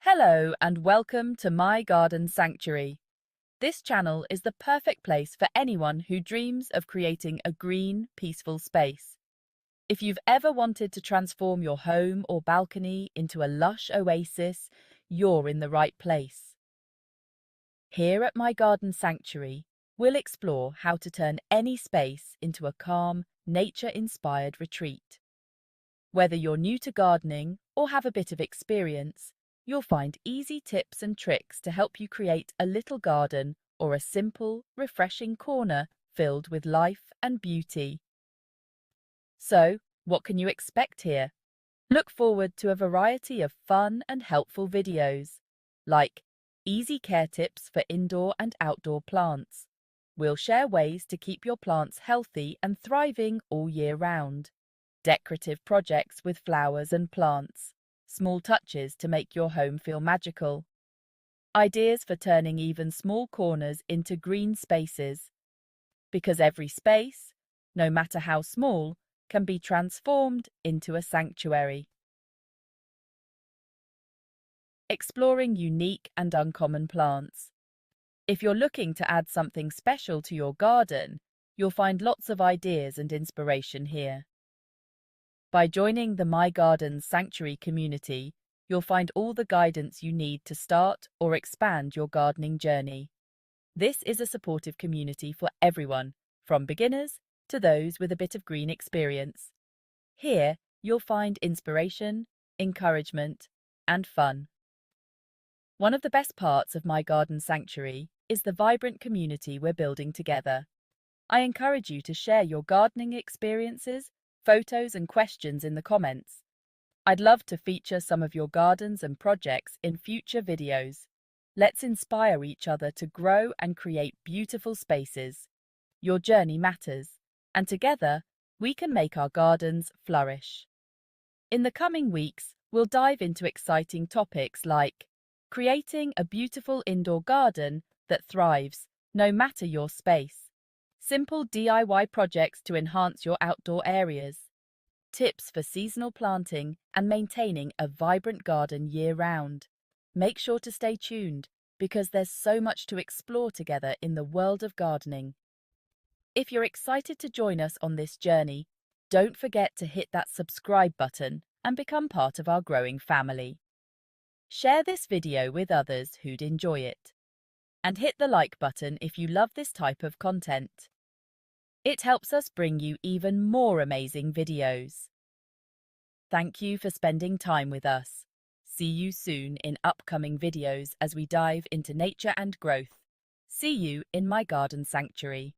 Hello and welcome to My Garden Sanctuary. This channel is the perfect place for anyone who dreams of creating a green, peaceful space. If you've ever wanted to transform your home or balcony into a lush oasis, you're in the right place. Here at My Garden Sanctuary, we'll explore how to turn any space into a calm, nature-inspired retreat. Whether you're new to gardening or have a bit of experience, you'll find easy tips and tricks to help you create a little garden or a simple, refreshing corner filled with life and beauty. So, what can you expect here? Look forward to a variety of fun and helpful videos, like easy care tips for indoor and outdoor plants. We'll share ways to keep your plants healthy and thriving all year round. Decorative projects with flowers and plants. Small touches to make your home feel magical. Ideas for turning even small corners into green spaces. Because every space, no matter how small, can be transformed into a sanctuary. Exploring unique and uncommon plants. If you're looking to add something special to your garden, you'll find lots of ideas and inspiration here. By joining the My Garden Sanctuary community, you'll find all the guidance you need to start or expand your gardening journey. This is a supportive community for everyone, from beginners to those with a bit of green experience. Here, you'll find inspiration, encouragement, and fun. One of the best parts of My Garden Sanctuary is the vibrant community we're building together. I encourage you to share your gardening experiences, photos and questions in the comments. I'd love to feature some of your gardens and projects in future videos. Let's inspire each other to grow and create beautiful spaces. Your journey matters, and together we can make our gardens flourish. In the coming weeks, we'll dive into exciting topics like creating a beautiful indoor garden that thrives, no matter your space. Simple DIY projects to enhance your outdoor areas. Tips for seasonal planting and maintaining a vibrant garden year-round. Make sure to stay tuned, because there's so much to explore together in the world of gardening. If you're excited to join us on this journey, don't forget to hit that subscribe button and become part of our growing family. Share this video with others who'd enjoy it. And hit the like button if you love this type of content. It helps us bring you even more amazing videos. Thank you for spending time with us. See you soon in upcoming videos as we dive into nature and growth. See you in My Garden Sanctuary.